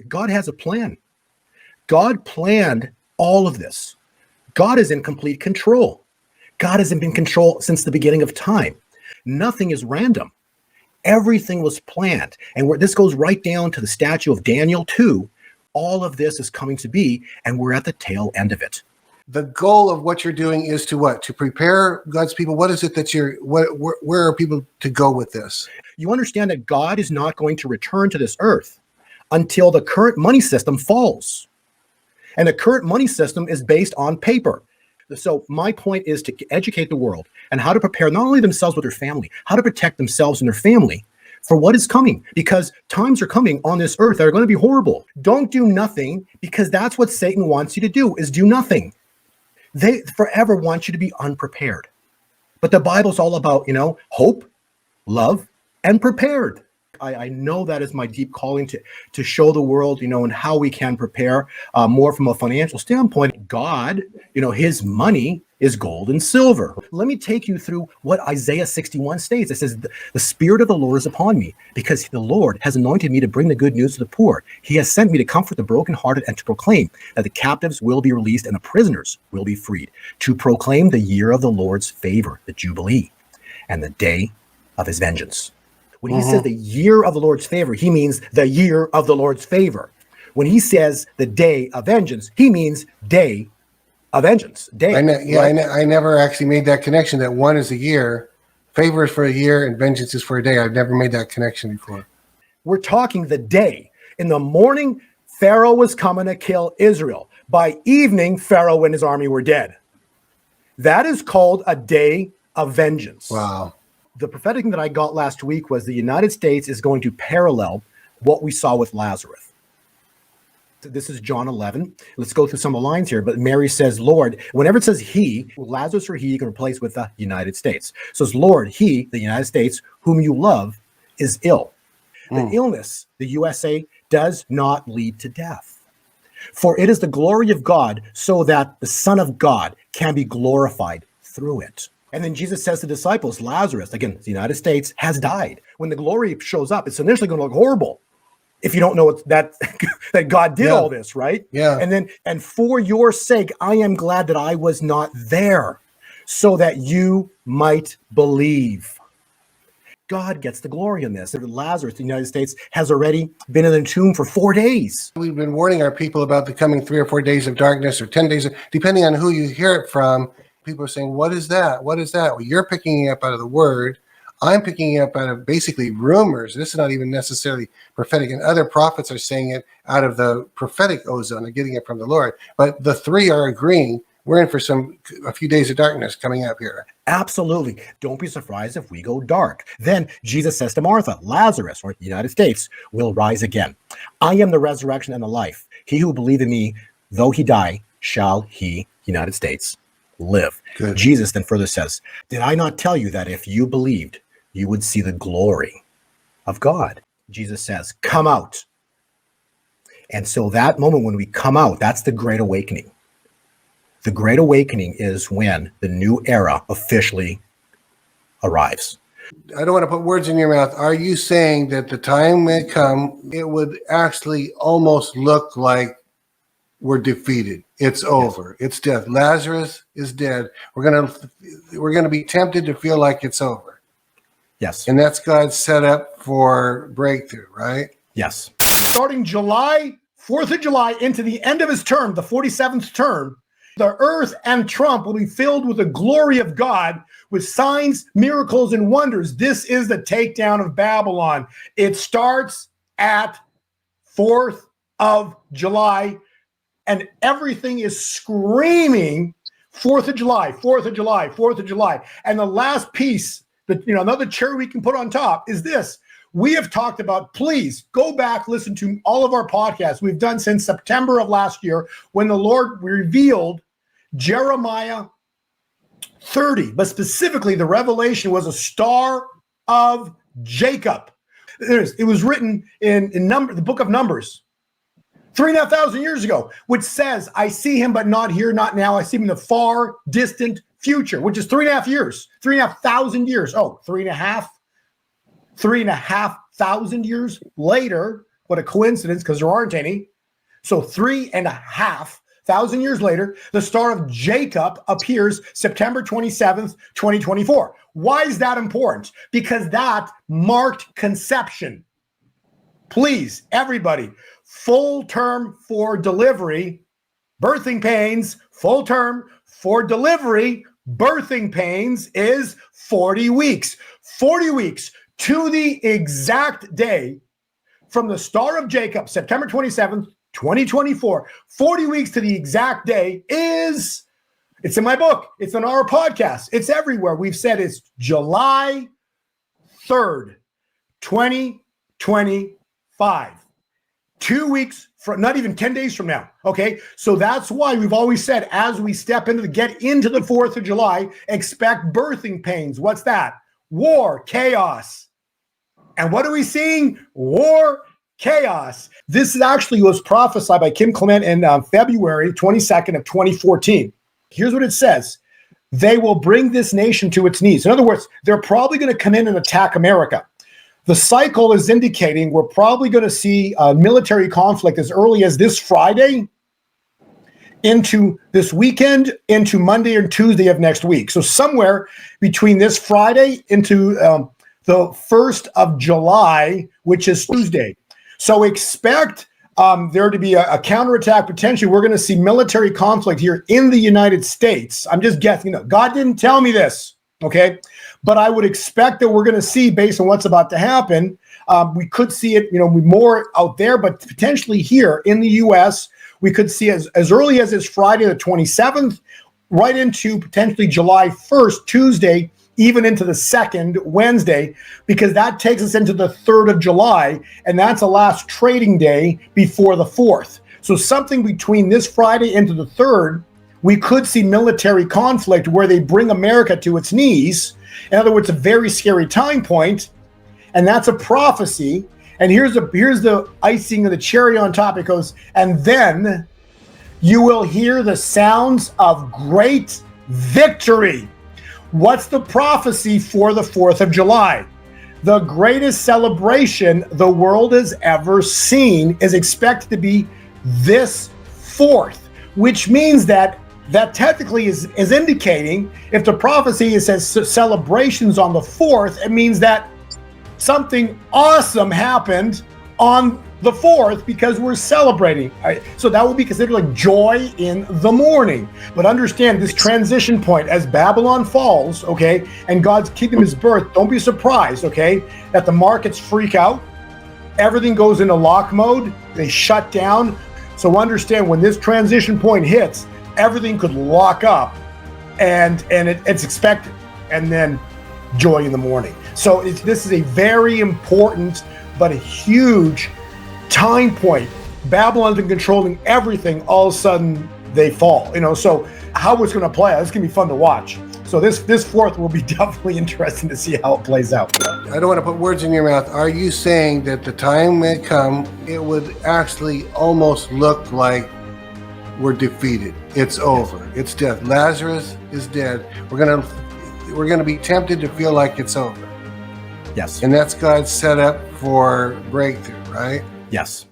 God has a plan. God planned all of this. God is in complete control. God has been in control since the beginning of time. Nothing is random. Everything was planned. And this goes right down to the statue of Daniel 2. All of this is coming to be, and we're at the tail end of it. The goal of what you're doing is to what? To prepare God's people? What is it that where are people to go with this? You understand that God is not going to return to this earth until the current money system falls. And the current money system is based on paper. So my point is to educate the world and how to prepare not only themselves but their family, how to protect themselves and their family for what is coming, because times are coming on this earth that are going to be horrible. Don't do nothing, because that's what Satan wants you to do, is do nothing. They forever want you to be unprepared. But the Bible's all about, hope, love, and prepared. I know that is my deep calling to show the world, and how we can prepare more from a financial standpoint. God, his money is gold and silver. Let me take you through what Isaiah 61 states. It says, the Spirit of the Lord is upon me, because the Lord has anointed me to bring the good news to the poor. He has sent me to comfort the brokenhearted and to proclaim that the captives will be released and the prisoners will be freed, to proclaim the year of the Lord's favor, the jubilee, and the day of his vengeance. When he says the year of the Lord's favor, he means the year of the Lord's favor. When he says the day of vengeance, he means day of vengeance. I never actually made that connection, that one is a year, favor is for a year, and vengeance is for a day. I've never made that connection before. We're talking the day. In the morning, Pharaoh was coming to kill Israel. By evening, Pharaoh and his army were dead. That is called a day of vengeance. Wow. The prophetic thing that I got last week was the United States is going to parallel what we saw with Lazarus. This is John 11. Let's go through some of the lines here. But Mary says, Lord, whenever it says he, Lazarus or he, you can replace with the United States. So it's Lord, he, the United States, whom you love, is ill. The illness, the USA, does not lead to death. For it is the glory of God, so that the Son of God can be glorified through it. And then Jesus says to the disciples, Lazarus, again, the United States, has died. When the glory shows up, it's initially going to look horrible if you don't know that God did all this, right? Yeah. And for your sake, I am glad that I was not there, so that you might believe. God gets the glory in this. Lazarus, the United States, has already been in the tomb for 4 days. We've been warning our people about the coming 3 or 4 days of darkness, or 10 days, depending on who you hear it from. People are saying, what is that? What is that? Well, you're picking it up out of the word. I'm picking it up out of basically rumors. This is not even necessarily prophetic. And other prophets are saying it out of the prophetic ozone. They're getting it from the Lord. But the three are agreeing. We're in for a few days of darkness coming up here. Absolutely. Don't be surprised if we go dark. Then Jesus says to Martha, Lazarus, or the United States, will rise again. I am the resurrection and the life. He who believes in me, though he die, shall he, United States, live. Good. Jesus then further says, did I not tell you that if you believed, you would see the glory of God? Jesus says, come out. And so that moment when we come out, that's the Great Awakening. The Great Awakening is when the new era officially arrives. I don't want to put words in your mouth. Are you saying that the time may come, it would actually almost look like we're defeated? It's over. It's death. Lazarus is dead. We're gonna be tempted to feel like it's over. Yes. And that's God's setup for breakthrough, right? Yes. Starting July, 4th of July, into the end of his term, the 47th term, the earth and Trump will be filled with the glory of God, with signs, miracles, and wonders. This is the takedown of Babylon. It starts at 4th of July, and everything is screaming 4th of July, 4th of July, 4th of July. And the last piece, another cherry we can put on top is this. We have talked about, please go back, listen to all of our podcasts we've done since September of last year, when the Lord revealed Jeremiah 30, but specifically the revelation was a star of Jacob. It was written in the book of Numbers 3,500 years ago, which says, I see him, but not here, not now. I see him in the far distant future, which is 3.5 years, 3,500 years. Oh, 3,500 years later, but a coincidence because there aren't any. So 3,500 years later, the Star of Jacob appears September 27th, 2024. Why is that important? Because that marked conception. Please, everybody, full term for delivery, birthing pains, full term for delivery, birthing pains is 40 weeks. 40 weeks to the exact day from the Star of Jacob, September 27th, 2024, 40 weeks to the exact day is, it's in my book, it's in our podcast, it's everywhere. We've said it's July 3rd, 2025. 2 weeks from, not even 10 days from now. Okay. So that's why we've always said, as we get into the 4th of July, expect birthing pains. What's that? War, chaos. And what are we seeing? War, chaos. This actually was prophesied by Kim Clement in February 22nd of 2014. Here's what it says. They will bring this nation to its knees. In other words, they're probably going to come in and attack America. The cycle is indicating we're probably going to see a military conflict as early as this Friday into this weekend, into Monday and Tuesday of next week. So somewhere between this Friday into the 1st of July, which is Tuesday. So expect there to be a counterattack potentially. We're going to see military conflict here in the United States. I'm just guessing. God didn't tell me this, okay? But I would expect that we're going to see, based on what's about to happen, we could see it, more out there, but potentially here in the U.S., we could see as early as this Friday, the 27th, right into potentially July 1st, Tuesday, even into the 2nd, Wednesday, because that takes us into the 3rd of July, and that's the last trading day before the 4th. So something between this Friday into the 3rd, we could see military conflict where they bring America to its knees. In other words, a very scary time point, and that's a prophecy. And here's the icing of the cherry on top. It goes, and then you will hear the sounds of great victory. What's the prophecy for the 4th of July? The greatest celebration the world has ever seen is expected to be this 4th, which means that technically is indicating, if the prophecy says celebrations on the 4th, it means that something awesome happened on the 4th because we're celebrating. Right? So that would be considered like joy in the morning. But understand this transition point as Babylon falls, okay, and God's kingdom is birthed, don't be surprised, okay, that the markets freak out. Everything goes into lock mode. They shut down. So understand when this transition point hits, everything could lock up and it's expected. And then joy in the morning. So this is a very important but a huge time point. Babylon's been controlling everything. All of a sudden, they fall. So how it's going to play out, it's going to be fun to watch. So this 4th will be definitely interesting to see how it plays out. I don't want to put words in your mouth. Are you saying that the time may come, it would actually almost look like we're defeated? It's over. It's dead. Lazarus is dead. We're gonna be tempted to feel like it's over. Yes. And that's God's setup for breakthrough, right? Yes.